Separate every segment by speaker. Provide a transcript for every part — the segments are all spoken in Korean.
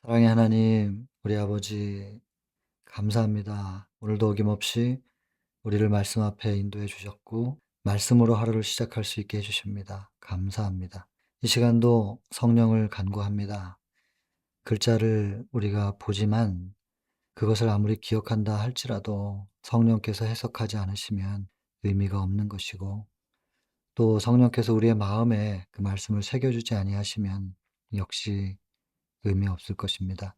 Speaker 1: 사랑의 하나님, 우리 아버지, 감사합니다. 오늘도 어김없이 우리를 말씀 앞에 인도해 주셨고, 말씀으로 하루를 시작할 수 있게 해주십니다. 감사합니다. 이 시간도 성령을 간구합니다. 글자를 우리가 보지만 그것을 아무리 기억한다 할지라도 성령께서 해석하지 않으시면 의미가 없는 것이고, 또 성령께서 우리의 마음에 그 말씀을 새겨주지 아니하시면 역시 의미 없을 것입니다.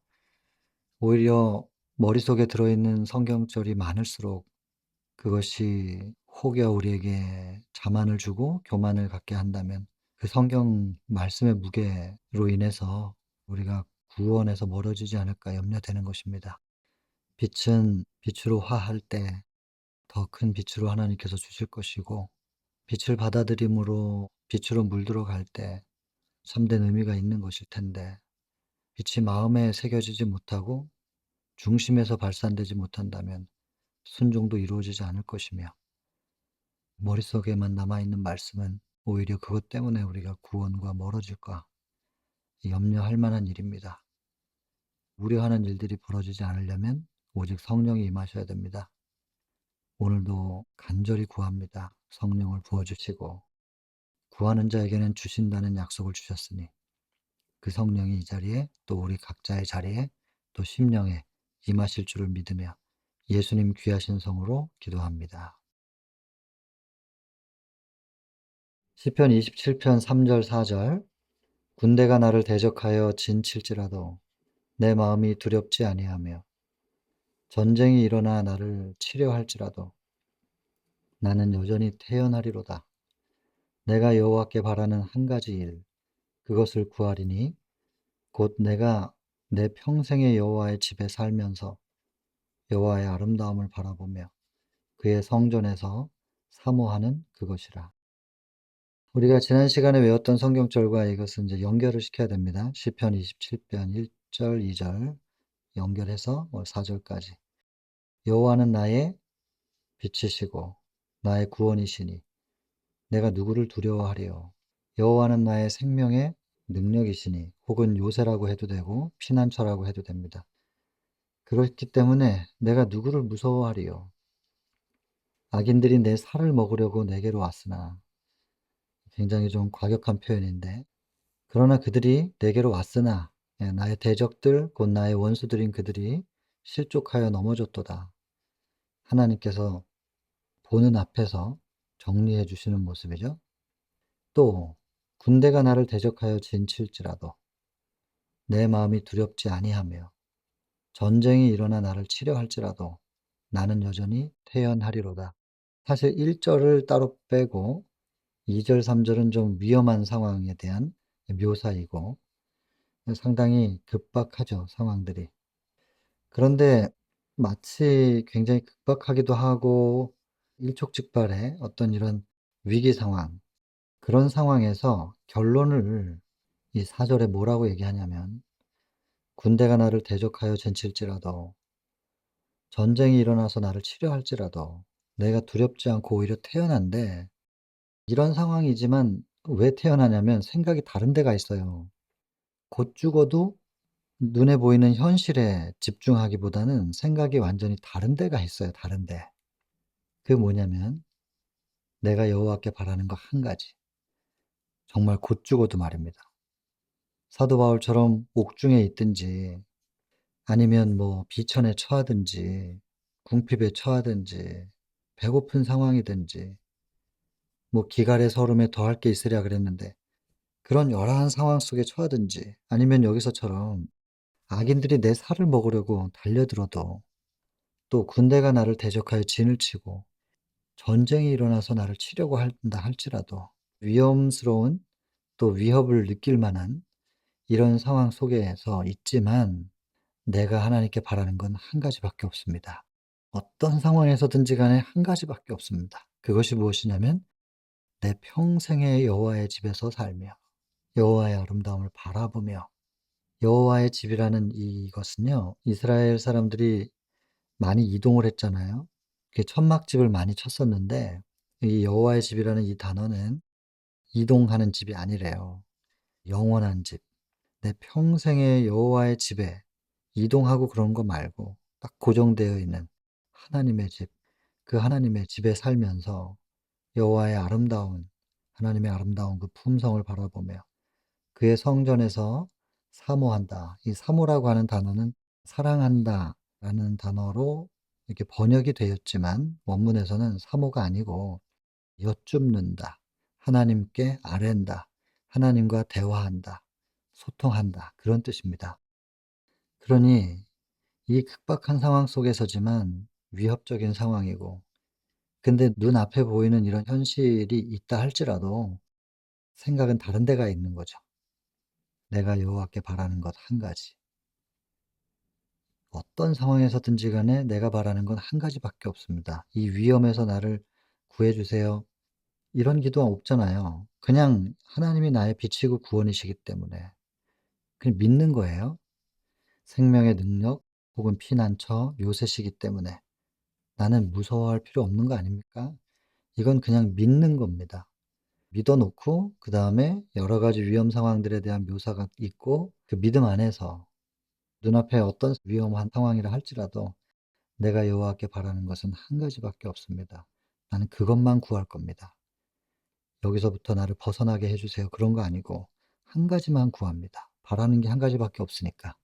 Speaker 1: 오히려 머릿속에 들어있는 성경절이 많을수록 그것이 혹여 우리에게 자만을 주고 교만을 갖게 한다면 그 성경 말씀의 무게로 인해서 우리가 구원에서 멀어지지 않을까 염려되는 것입니다. 빛은 빛으로 화할 때 더 큰 빛으로 하나님께서 주실 것이고, 빛을 받아들임으로 빛으로 물들어 갈 때 참된 의미가 있는 것일 텐데, 빛이 마음에 새겨지지 못하고 중심에서 발산되지 못한다면 순종도 이루어지지 않을 것이며, 머릿속에만 남아있는 말씀은 오히려 그것 때문에 우리가 구원과 멀어질까 염려할 만한 일입니다. 우려하는 일들이 벌어지지 않으려면 오직 성령이 임하셔야 됩니다. 오늘도 간절히 구합니다. 성령을 부어주시고, 구하는 자에게는 주신다는 약속을 주셨으니 그 성령이 이 자리에, 또 우리 각자의 자리에, 또 심령에 임하실 줄을 믿으며 예수님 귀하신 성으로 기도합니다. 시편 27편 3절 4절. 군대가 나를 대적하여 진칠지라도 내 마음이 두렵지 아니하며 전쟁이 일어나 나를 치려할지라도 나는 여전히 태연하리로다. 내가 여호와께 바라는 한 가지 일, 그것을 구하리니 곧 내가 내 평생의 여호와의 집에 살면서 여호와의 아름다움을 바라보며 그의 성전에서 사모하는 그것이라. 우리가 지난 시간에 외웠던 성경절과 이것은 이제 연결을 시켜야 됩니다. 시편 27편 1절, 2절 연결해서 4절까지. 여호와는 나의 빛이시고 나의 구원이시니 내가 누구를 두려워하리요. 여호와는 나의 생명의 능력이시니, 혹은 요새라고 해도 되고 피난처라고 해도 됩니다. 그렇기 때문에 내가 누구를 무서워하리요. 악인들이 내 살을 먹으려고 내게로 왔으나, 굉장히 좀 과격한 표현인데, 그러나 그들이 내게로 왔으나 나의 대적들 곧 나의 원수들인 그들이 실족하여 넘어졌도다. 하나님께서 보는 앞에서 정리해 주시는 모습이죠. 또 군대가 나를 대적하여 진칠지라도 내 마음이 두렵지 아니하며 전쟁이 일어나 나를 치려 할지라도 나는 여전히 태연하리로다. 사실 1절을 따로 빼고 2절, 3절은 좀 위험한 상황에 대한 묘사이고 상당히 급박하죠, 상황들이. 그런데 마치 굉장히 급박하기도 하고 일촉즉발의 어떤 이런 위기 상황, 그런 상황에서 결론을 이 4절에 뭐라고 얘기하냐면, 군대가 나를 대적하여 젠칠지라도 전쟁이 일어나서 나를 치려 할지라도 내가 두렵지 않고 오히려 태연한데, 이런 상황이지만 왜 태연하냐면 생각이 다른 데가 있어요. 곧 죽어도 눈에 보이는 현실에 집중하기보다는 생각이 완전히 다른 데가 있어요, 다른 데. 그게 뭐냐면 내가 여호와께 바라는 거 한 가지. 정말 곧 죽어도 말입니다. 사도 바울처럼 옥중에 있든지, 아니면 뭐 비천에 처하든지, 궁핍에 처하든지, 배고픈 상황이든지, 뭐 기갈의 서름에 더할 게 있으랴 그랬는데 그런 열악한 상황 속에 처하든지, 아니면 여기서처럼 악인들이 내 살을 먹으려고 달려들어도, 또 군대가 나를 대적하여 진을 치고 전쟁이 일어나서 나를 치려고 한다 할지라도, 위험스러운 또 위협을 느낄 만한 이런 상황 속에서 있지만 내가 하나님께 바라는 건 한 가지밖에 없습니다. 어떤 상황에서든지 간에 한 가지밖에 없습니다. 그것이 무엇이냐면 내 평생의 여호와의 집에서 살며 여호와의 아름다움을 바라보며. 여호와의 집이라는 이것은요, 이스라엘 사람들이 많이 이동을 했잖아요. 천막집을 많이 쳤었는데 이 여호와의 집이라는 이 단어는 이동하는 집이 아니래요. 영원한 집. 내 평생에 여호와의 집에 이동하고 그런 거 말고 딱 고정되어 있는 하나님의 집, 그 하나님의 집에 살면서 여호와의 아름다운 하나님의 아름다운 그 품성을 바라보며 그의 성전에서 사모한다. 이 사모라고 하는 단어는 사랑한다라는 단어로 이렇게 번역이 되었지만 원문에서는 사모가 아니고 여쭙는다. 하나님께 아뢰는다. 하나님과 대화한다. 소통한다. 그런 뜻입니다. 그러니 이 급박한 상황 속에서지만 위협적인 상황이고 근데 눈앞에 보이는 이런 현실이 있다 할지라도 생각은 다른 데가 있는 거죠. 내가 여호와께 바라는 것 한 가지. 어떤 상황에서든지 간에 내가 바라는 건 한 가지밖에 없습니다. "이 위험에서 나를 구해 주세요." 이런 기도 없잖아요. 그냥 하나님이 나의 빛이고 구원이시기 때문에 그냥 믿는 거예요. 생명의 능력 혹은 피난처 요새시기 때문에 나는 무서워할 필요 없는 거 아닙니까? 이건 그냥 믿는 겁니다. 믿어 놓고 그다음에 여러 가지 위험 상황들에 대한 묘사가 있고 그 믿음 안에서 눈앞에 어떤 위험한 상황이라 할지라도 내가 여호와께 바라는 것은 한 가지밖에 없습니다. 나는 그것만 구할 겁니다. 여기서부터 나를 벗어나게 해 주세요. 그런 거 아니고 한 가지만 구합니다. 바라는 게 한 가지밖에 없으니까.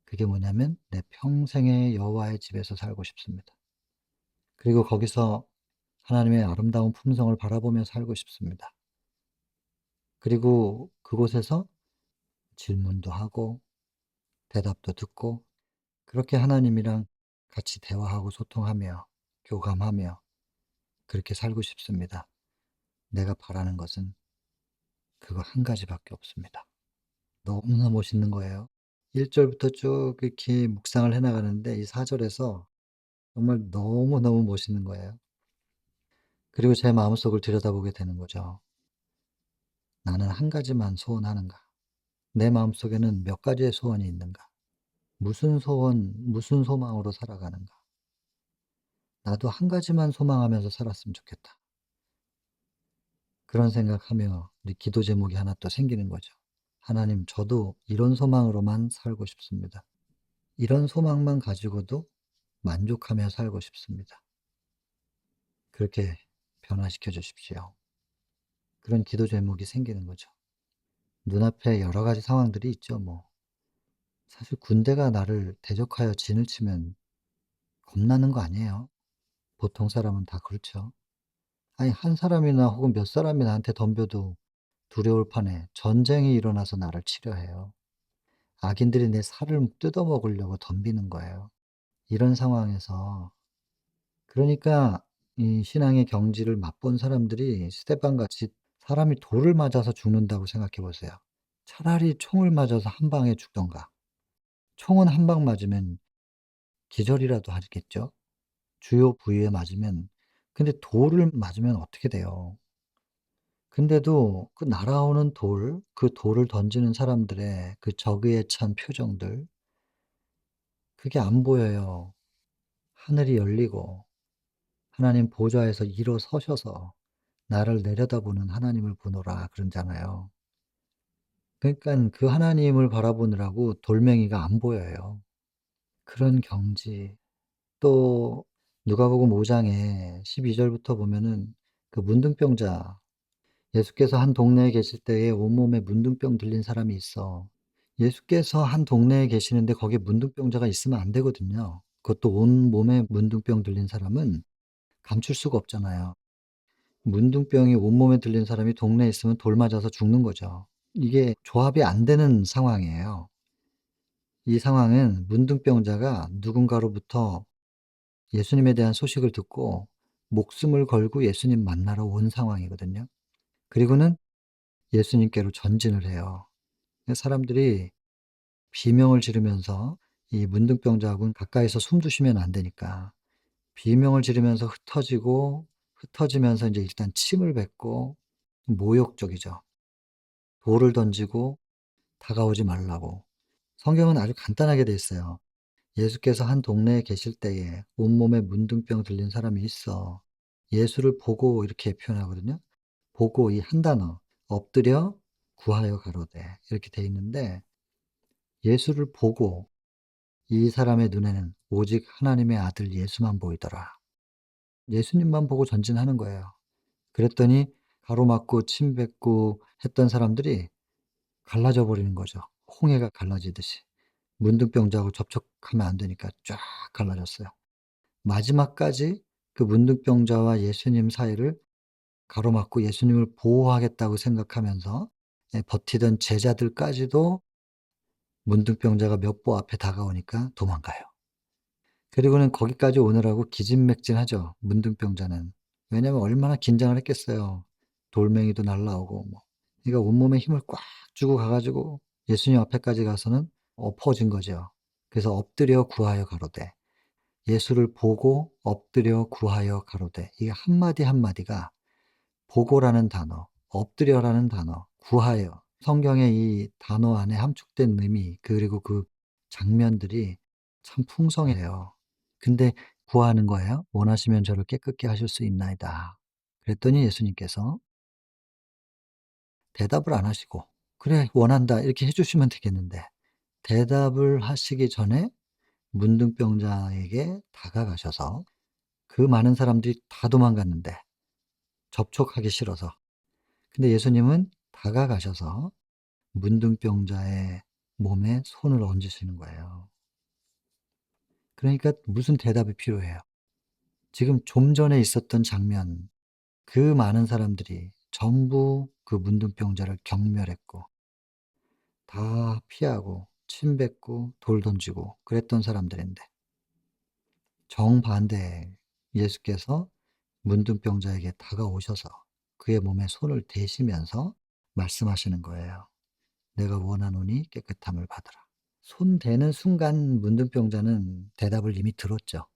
Speaker 1: 그게 뭐냐면 내 평생에 여호와의 집에서 살고 싶습니다. 그리고 거기서 하나님의 아름다운 품성을 바라보며 살고 싶습니다. 그리고 그곳에서 질문도 하고 대답도 듣고 그렇게 하나님이랑 같이 대화하고 소통하며 교감하며 그렇게 살고 싶습니다. 내가 바라는 것은 그거 한 가지밖에 없습니다. 너무나 멋있는 거예요. 1 절부터 쭉 이렇게 묵상을 해 나가는데 이 4 절에서 정말 너무너무 멋있는 거예요. 그리고 제 마음속을 들여다보게 되는 거죠. '나는 한 가지만 소원하는가? 내 마음속에는 몇 가지의 소원이 있는가? 무슨 소원, 무슨 소망으로 살아가는가? 나도 한 가지만 소망하면서 살았으면 좋겠다.' 그런 생각하며 이 기도 제목이 하나 또 생기는 거죠. '하나님 저도 이런 소망으로만 살고 싶습니다. 이런 소망만 가지고도 만족하며 살고 싶습니다. 그렇게 변화시켜 주십시오.' 그런 기도 제목이 생기는 거죠. 눈앞에 여러 가지 상황들이 있죠 뭐. 사실 군대가 나를 대적하여 진을 치면 겁나는 거 아니에요. 보통 사람은 다 그렇죠. 아니 한 사람이나 혹은 몇 사람이 나한테 덤벼도 두려울 판에 전쟁이 일어나서 나를 치려 해요. 악인들이 내 살을 뜯어먹으려고 덤비는 거예요. 이런 상황에서 그러니까 이 신앙의 경지를 맛본 사람들이 스테판같이 사람이 돌을 맞아서 죽는다고 생각해 보세요. 차라리 총을 맞아서 한 방에 죽던가. 총은 한 방 맞으면 기절이라도 하겠죠. 주요 부위에 맞으면. 근데 돌을 맞으면 어떻게 돼요. 근데도 그 날아오는 돌, 그 돌을 던지는 사람들의 그 저그에 찬 표정들 그게 안 보여요. 하늘이 열리고 하나님 보좌에서 일어서셔서 나를 내려다보는 하나님을 보노라 그러잖아요. 그러니깐 그 하나님을 바라보느라고 돌멩이가 안 보여요. 그런 경지. 또 누가복음 5 장에 12 절부터 보면은 그 문둥병자 예수께서 한 동네에 계실 때에 온몸에 문둥병 들린 사람이 있어. 예수께서 한 동네에 계시는데 거기에 문둥병자가 있으면 안 되거든요. 그것도 온몸에 문둥병 들린 사람은 감출 수가 없잖아요. 문둥병이 온몸에 들린 사람이 동네에 있으면 돌 맞아서 죽는 거죠. 이게 조합이 안 되는 상황이에요. 이 상황은 문둥병자가 누군가로부터 예수님에 대한 소식을 듣고 목숨을 걸고 예수님 만나러 온 상황이거든요. 그리고는 예수님께로 전진을 해요. 사람들이 비명을 지르면서 이 문둥병자하고는 가까이서 숨도 쉬면 안 되니까 비명을 지르면서 흩어지면서 인제 일단 침을 뱉고 모욕적이죠. 돌을 던지고 다가오지 말라고. 성경은 아주 간단하게 돼 있어요. 예수께서 한 동네에 계실 때에 온몸에 문둥병 들린 사람이 있어. 예수를 보고 이렇게 표현하거든요. 보고 이 한 단어 엎드려 구하여 가로되 이렇게 돼 있는데 예수를 보고 이 사람의 눈에는 오직 하나님의 아들 예수만 보이더라. 예수님만 보고 전진하는 거예요. 그랬더니 가로막고 침뱉고 했던 사람들이 갈라져 버리는 거죠. 홍해가 갈라지듯이. 문둥병자하고 접촉하면 안 되니까 쫙 갈라졌어요. 마지막까지 그 문둥병자와 예수님 사이를 가로막고 예수님을 보호하겠다고 생각하면서 버티던 제자들까지도 문둥병자가 몇 보 앞에 다가오니까 도망가요. 그리고는 거기까지 오느라고 기진맥진하죠, 문둥병자는. 왜냐하면 얼마나 긴장을 했겠어요. 돌멩이도 날라오고 뭐. 그러니까 온몸에 힘을 꽉 주고 가 가지고 예수님 앞에까지 가서는 엎어진 거죠. 그래서 엎드려 구하여 가로되, 예수를 보고 엎드려 구하여 가로되, 이게 한마디 한마디가 보고라는 단어, 엎드려라는 단어, 구하여, 성경의 이 단어 안에 함축된 의미 그리고 그 장면들이 참 풍성해요. 근데 구하는 거예요. "원하시면 저를 깨끗게 하실 수 있나이다." 그랬더니 예수님께서 대답을 안 하시고 "그래 원한다." 이렇게 해 주시면 되겠는데, 대답을 하시기 전에 문둥병자에게 다가가셔서, 그 많은 사람들이 다 도망갔는데 접촉하기 싫어서. 근데 예수님은 다가가셔서 문둥병자의 몸에 손을 얹으시는 거예요. 그러니까 무슨 대답이 필요해요. 지금 좀 전에 있었던 장면, 그 많은 사람들이 전부 그 문둥병자를 경멸했고 다 피하고 침뱉고 돌 던지고 그랬던 사람들인데, 정반대에 예수께서 문둥병자에게 다가오셔서 그의 몸에 손을 대시면서 말씀하시는 거예요. "내가 원하노니 깨끗함을 받으라." 손 대는 순간 문둥병자는 대답을 이미 들었죠.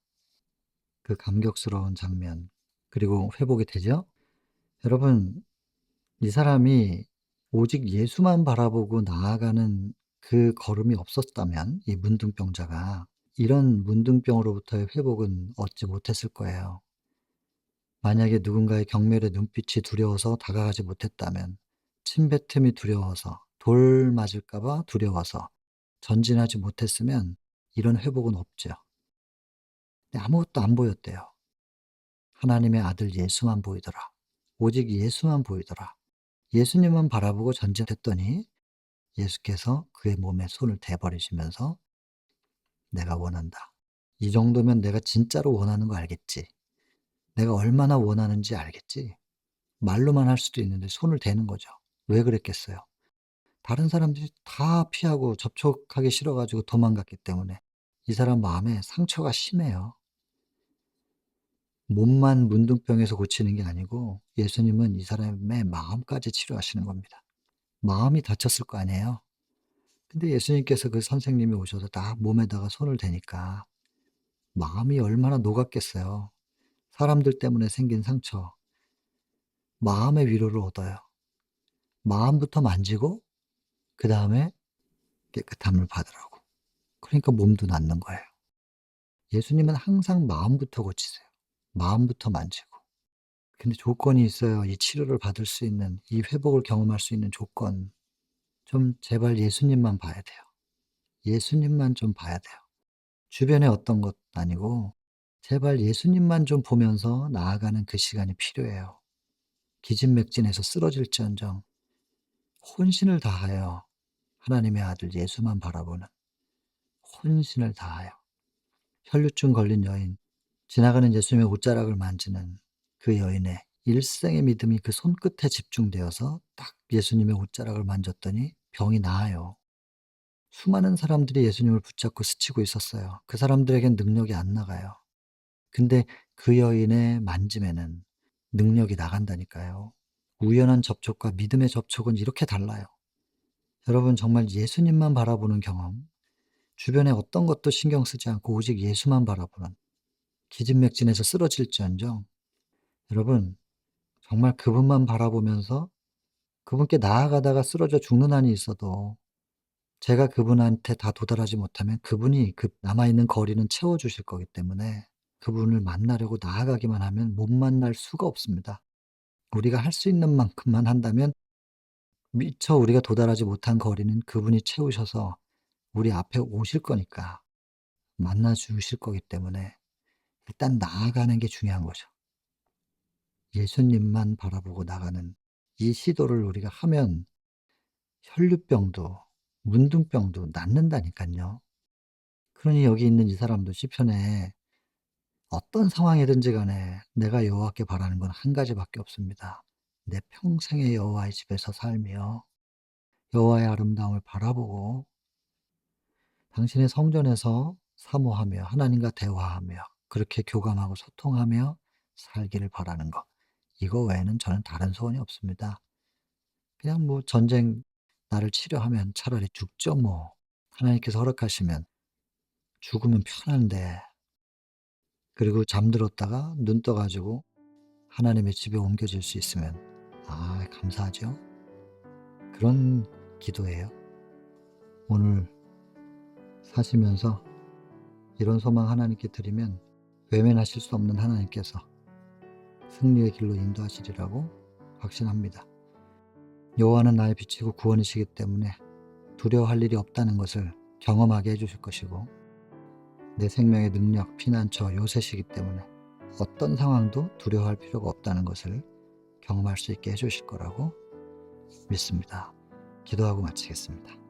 Speaker 1: 그 감격스러운 장면. 그리고 회복이 되죠. 여러분, 이 사람이 오직 예수만 바라보고 나아가는 그 걸음이 없었다면, 이 문둥병자가 이런 문둥병으로부터의 회복은 얻지 못했을 거예요. 만약에 누군가의 경멸의 눈빛이 두려워서 다가가지 못했다면, 침뱉음이 두려워서, 돌 맞을까 봐 두려워서 전진하지 못했으면 이런 회복은 없죠. 근데 아무것도 안 보였대요. 하나님의 아들 예수만 보이더라. 오직 예수만 보이더라. 예수님만 바라보고 전진했더니 예수께서 그의 몸에 손을 대 버리시면서 "내가 원한다." 이 정도면 내가 진짜로 원하는 거 알겠지. 내가 얼마나 원하는지 알겠지. 말로만 할 수도 있는데 손을 대는 거죠. 왜 그랬겠어요? 다른 사람들이 다 피하고 접촉하기 싫어 가지고 도망갔기 때문에. 이 사람 마음에 상처가 심해요. 몸만 문둥병에서 고치는 게 아니고 예수님은 이 사람의 마음까지 치료하시는 겁니다. 마음이 다쳤을 거 아니에요. 근데 예수님께서 그 선생님이 오셔서 딱 몸에다가 손을 대니까 마음이 얼마나 녹았겠어요. 사람들 때문에 생긴 상처, 마음의 위로를 얻어요. 마음부터 만지고 그다음에 깨끗함을 받으라고. 그러니까 몸도 낫는 거예요. 예수님은 항상 마음부터 고치세요. 마음부터 만지고. 근데 조건이 있어요. 이 치료를 받을 수 있는, 이 회복을 경험할 수 있는 조건. 좀 제발 예수님만 봐야 돼요. 예수님만 좀 봐야 돼요. 주변에 어떤 것 아니고 제발 예수님만 좀 보면서 나아가는 그 시간이 필요해요. 기진맥진해서 쓰러질지언정 혼신을 다하여 하나님의 아들 예수만 바라보는, 혼신을 다하여. 혈루증 걸린 여인, 지나가는 예수님의 옷자락을 만지는 그 여인의 일생의 믿음이 그 손끝에 집중되어서 딱 예수님의 옷자락을 만졌더니 병이 나아요. 수많은 사람들이 예수님을 붙잡고 스치고 있었어요. 그 사람들에겐 능력이 안 나가요. 근데 그 여인의 만짐에는 능력이 나간다니까요. 우연한 접촉과 믿음의 접촉은 이렇게 달라요. 여러분, 정말 예수님만 바라보는 경험, 주변에 어떤 것도 신경 쓰지 않고 오직 예수만 바라보는, 기진맥진해서 쓰러질지언정 여러분 정말 그분만 바라보면서 그분께 나아가다가 쓰러져 죽는 한이 있어도 제가 그분한테 다 도달하지 못하면 그분이 그 남아있는 거리는 채워주실 거기 때문에, 그분을 만나려고 나아가기만 하면 못 만날 수가 없습니다. 우리가 할 수 있는 만큼만 한다면 미처 우리가 도달하지 못한 거리는 그분이 채우셔서 우리 앞에 오실 거니까 만나 주실 거기 때문에 일단 나아가는 게 중요한 거죠. 예수님만 바라보고 나가는 이 시도를 우리가 하면 혈류병도 문둥병도 낫는다니깐요. 그러니 여기 있는 이 사람도 시편에 어떤 상황이든지 간에 내가 여호와께 바라는 건 한 가지밖에 없습니다. 내 평생의 여호와의 집에서 살며 여호와의 아름다움을 바라보고 당신의 성전에서 사모하며 하나님과 대화하며 그렇게 교감하고 소통하며 살기를 바라는 것. 이거 외에는 저는 다른 소원이 없습니다. 그냥 뭐 전쟁 나를 치료하면 차라리 죽죠 뭐. 하나님께서 허락하시면 죽으면 편한데 그리고 잠들었다가 눈 떠 가지고 하나님의 집에 옮겨질 수 있으면 감사하죠. 그런 기도예요. 오늘 사시면서 이런 소망 하나님께 드리면 외면하실 수 없는 하나님께서 승리의 길로 인도하시리라고 확신합니다. 여호와는 나의 빛이고 구원이시기 때문에 두려워할 일이 없다는 것을 경험하게 해주실 것이고 내 생명의 능력, 피난처, 요새시기 때문에 어떤 상황도 두려워할 필요가 없다는 것을 경험할 수 있게 해주실 거라고 믿습니다. 기도하고 마치겠습니다.